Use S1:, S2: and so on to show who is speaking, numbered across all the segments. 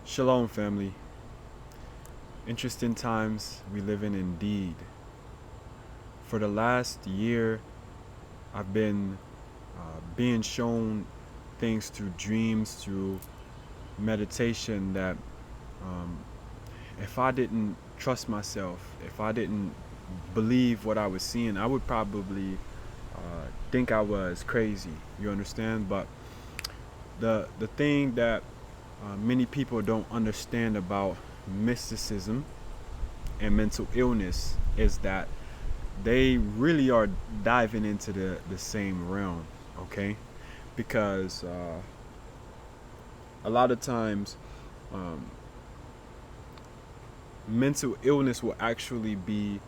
S1: Shalom, family. Interesting times we live in indeed. For the last year, I've been being shown things through dreams, through meditation that um, if I didn't trust myself, if I didn't believe what I was seeing, I would probably think I was crazy. You understand? But the thing that many people don't understand about mysticism and mental illness is that they really are diving into the same realm, okay? Because a lot of times um, mental illness will actually be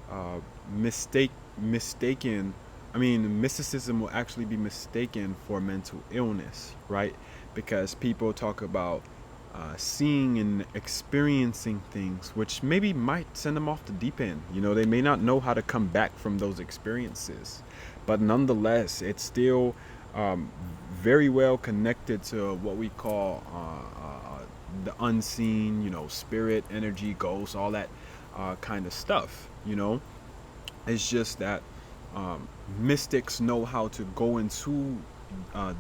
S1: uh, mistaken. I mean, mysticism will actually be mistaken for mental illness, right? Because people talk about seeing and experiencing things, which maybe might send them off the deep end. You know, they may not know how to come back from those experiences, but nonetheless, it's still um, very well connected to what we call the unseen, you know, spirit, energy, ghosts, all that kind of stuff, you know. It's just that um, mystics know how to go into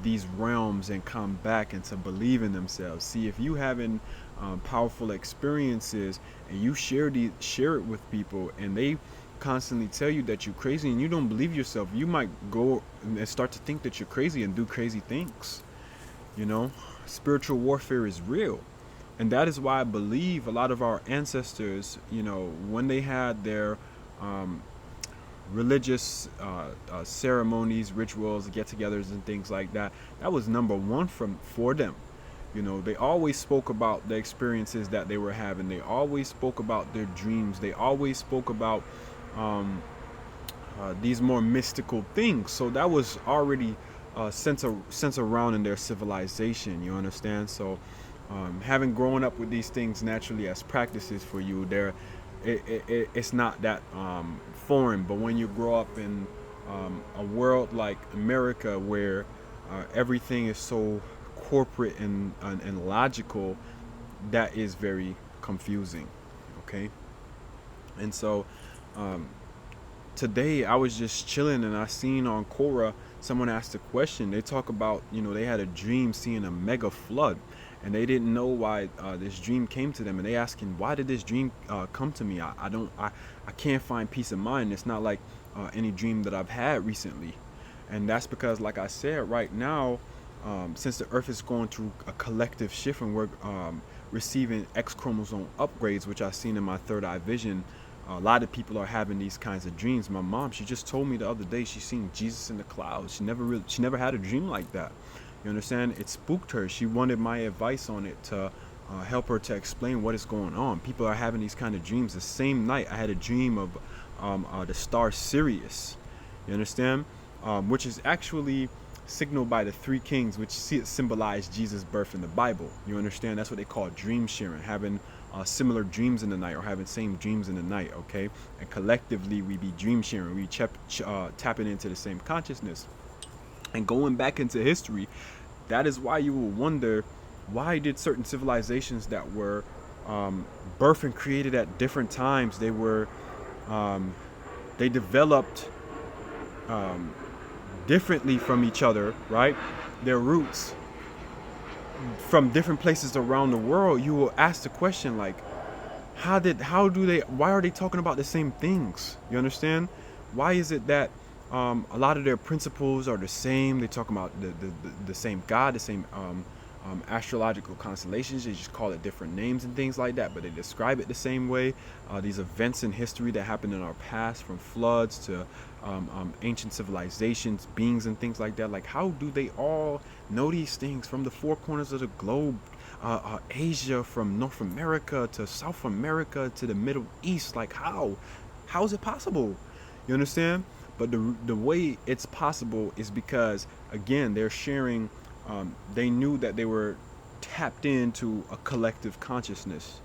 S1: these realms and come back and to believe in themselves. See, if you having powerful experiences and you share it with people, and they constantly tell you that you're crazy and you don't believe yourself, you might go and start to think that you're crazy and do crazy things. You know, spiritual warfare is real. And that is why I believe a lot of our ancestors, you know, when they had their um, religious ceremonies, rituals, get-togethers, and things like that, that was number one for them. You know, they always spoke about the experiences that they were having. They always spoke about their dreams. They always spoke about um, these more mystical things. So that was already sense around in their civilization. You understand? So having grown up with these things naturally as practices for you, it's not that foreign. But when you grow up in a world like America, where everything is so corporate and logical, that is very confusing. Okay, and so um, today I was just chilling and I seen on Quora someone asked a question. They talk about, you know, they had a dream seeing a mega flood, and they didn't know why this dream came to them, and they asking, why did this dream come to me? I can't find peace of mind. It's not like any dream that I've had recently. And that's because, like I said, right now, since the earth is going through a collective shift and we're receiving X chromosome upgrades, which I've seen in my third eye vision, a lot of people are having these kinds of dreams. My mom, she just told me the other day she seen Jesus in the clouds. She never had a dream like that. You understand? It spooked her. She wanted my advice on it to help her to explain what is going on. People are having these kind of dreams. The same night, I had a dream of the star Sirius. You understand? Which is actually signaled by the three kings, which symbolize Jesus' birth in the Bible. You understand? That's what they call dream sharing, having similar dreams in the night, or having same dreams in the night. Okay, and collectively we be dream sharing. We tapping into the same consciousness. And going back into history, that is why you will wonder, why did certain civilizations that were birthed and created at different times, um, they developed differently from each other, right? Their roots from different places around the world. You will ask the question like, why are they talking about the same things? You understand? Why is it that a lot of their principles are the same? They talk about the same God, the same astrological constellations. They just call it different names and things like that, but they describe it the same way. These events in history that happened in our past, from floods to ancient civilizations, beings and things like that. Like, how do they all know these things from the four corners of the globe? Asia, from North America to South America to the Middle East. Like, how is it possible? You understand? But the way it's possible is because, again, they're sharing. They knew that they were tapped into a collective consciousness.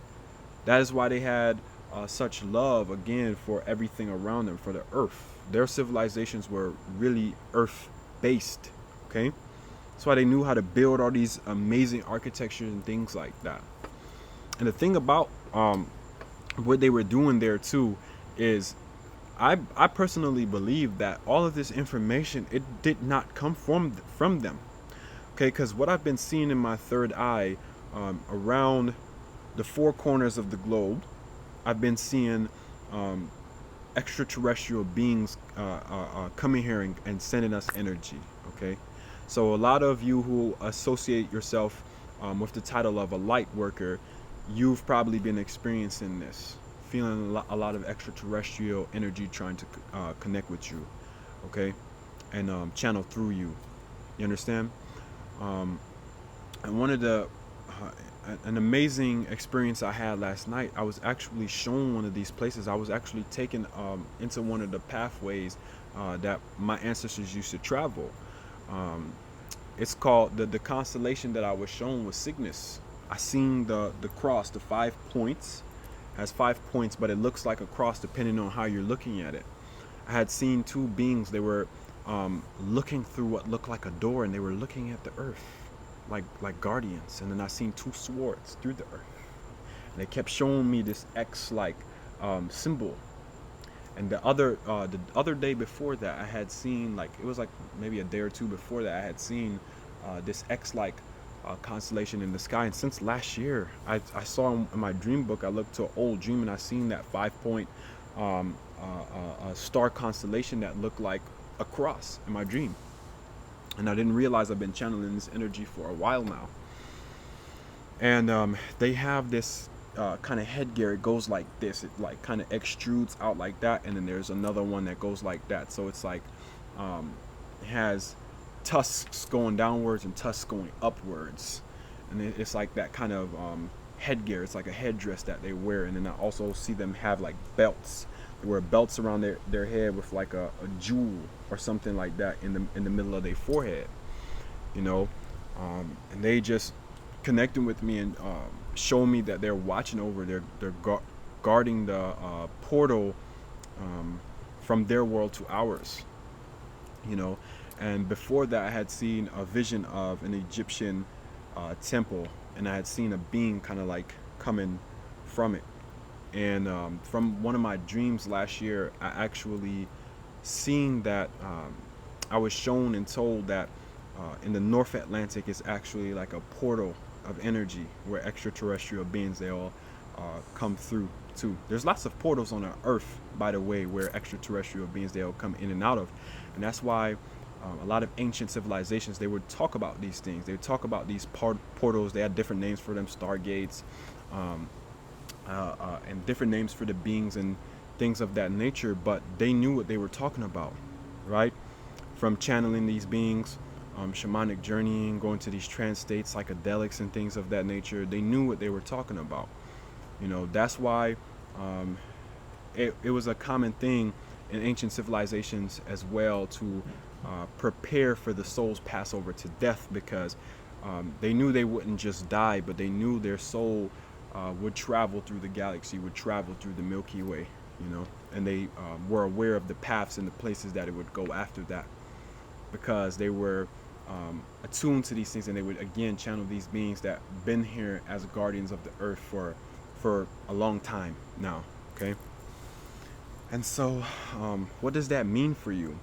S1: That is why they had such love, again, for everything around them, for the earth. Their civilizations were really earth based. Okay, that's why they knew how to build all these amazing architectures and things like that. And the thing about what they were doing there too is I personally believe that all of this information, it did not come from them. Okay, because what I've been seeing in my third eye, around the four corners of the globe, I've been seeing um, extraterrestrial beings coming here and sending us energy. Okay, so a lot of you who associate yourself with the title of a light worker, you've probably been experiencing this, feeling a lot of extraterrestrial energy trying to connect with you. Okay, and channel through you. You understand? Um, and one of the an amazing experience I had last night, I was actually shown one of these places. I was actually taken into one of the pathways that my ancestors used to travel. Um, it's called the constellation that I was shown was Cygnus. I seen the cross, the 5 points, has 5 points, but it looks like a cross depending on how you're looking at it. I had seen two beings. They were looking through what looked like a door, and they were looking at the earth, like guardians. And then I seen two swords through the earth. And they kept showing me this X-like symbol. And the other day before that, I had seen, like, it was like maybe a day or two before that, I had seen this X-like constellation in the sky. And since last year, I saw in my dream book, I looked to an old dream, and I seen that 5 point star constellation that looked like a cross in my dream. And I didn't realize I've been channeling this energy for a while now. And they have this kind of headgear. It goes like this. It like kind of extrudes out like that, and then there's another one that goes like that. So it's like it has tusks going downwards and tusks going upwards, and it's like that kind of headgear. It's like a headdress that they wear. And then I also see them have like belts. They wear belts around their head with like a jewel or something like that in the middle of their forehead, you know. And they just connecting with me and show me that they're watching over, they're guarding the portal from their world to ours, you know. And before that, I had seen a vision of an Egyptian temple, and I had seen a being kind of like coming from it. And from one of my dreams last year, I actually seen that I was shown and told that in the North Atlantic is actually like a portal of energy where extraterrestrial beings, they all come through too. There's lots of portals on our Earth, by the way, where extraterrestrial beings, they all come in and out of. And that's why a lot of ancient civilizations, they would talk about these things. They would talk about these portals. They had different names for them, stargates, and different names for the beings and things of that nature, but they knew what they were talking about, right? From channeling these beings, shamanic journeying, going to these trance states, psychedelics and things of that nature. They knew what they were talking about. You know, that's why it was a common thing in ancient civilizations as well to prepare for the soul's passover to death, because they knew they wouldn't just die, but they knew their soul would travel through the galaxy, would travel through the Milky Way, you know. And they were aware of the paths and the places that it would go after that, because they were attuned to these things, and they would again channel these beings that been here as guardians of the earth for a long time now. Okay. And so what does that mean for you?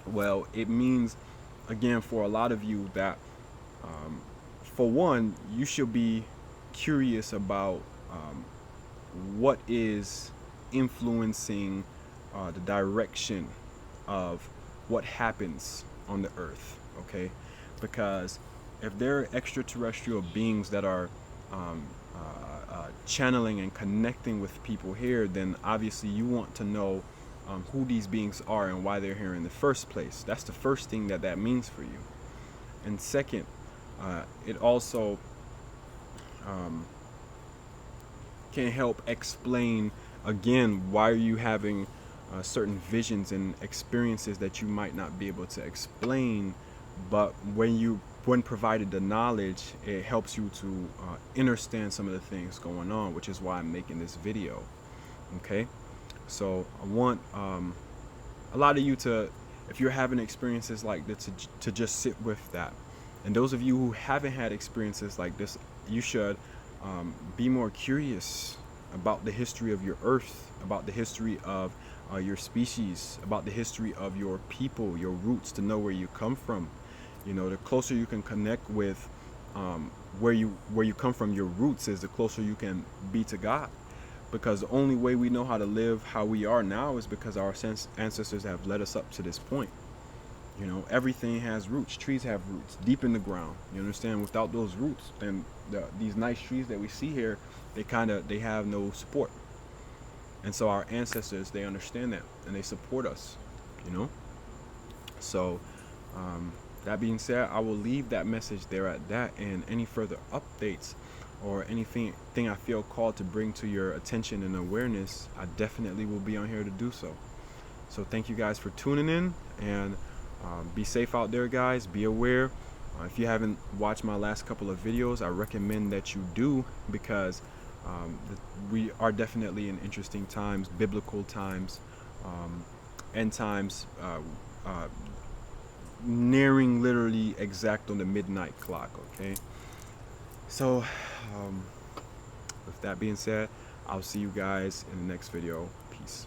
S1: Well, it means, again, for a lot of you that for one, you should be curious about what is influencing the direction of what happens on the earth. Okay, because if there are extraterrestrial beings that are channeling and connecting with people here, then obviously you want to know who these beings are and why they're here in the first place. That's the first thing that means for you. And second, it also can help explain, again, why are you having certain visions and experiences that you might not be able to explain, but when provided the knowledge, it helps you to understand some of the things going on, which is why I'm making this video. Okay, so I want a lot of you to, if you're having experiences like this, to just sit with that. And those of you who haven't had experiences like this, you should be more curious about the history of your earth, about the history of your species, about the history of your people, your roots, to know where you come from. You know, the closer you can connect with where you come from, your roots, is the closer you can be to God. Because the only way we know how to live how we are now is because our ancestors have led us up to this point. You know, everything has roots. Trees have roots deep in the ground. You understand? Without those roots, then these nice trees that we see here, they have no support. And so our ancestors, they understand that and they support us. You know. So that being said, I will leave that message there at that. And any further updates or anything I feel called to bring to your attention and awareness, I definitely will be on here to do so. So thank you guys for tuning in, and be safe out there, guys. Be aware. If you haven't watched my last couple of videos, I recommend that you do, because we are definitely in interesting times, biblical times, end times, nearing literally exact on the midnight clock. Okay, so with that being said, I'll see you guys in the next video. Peace.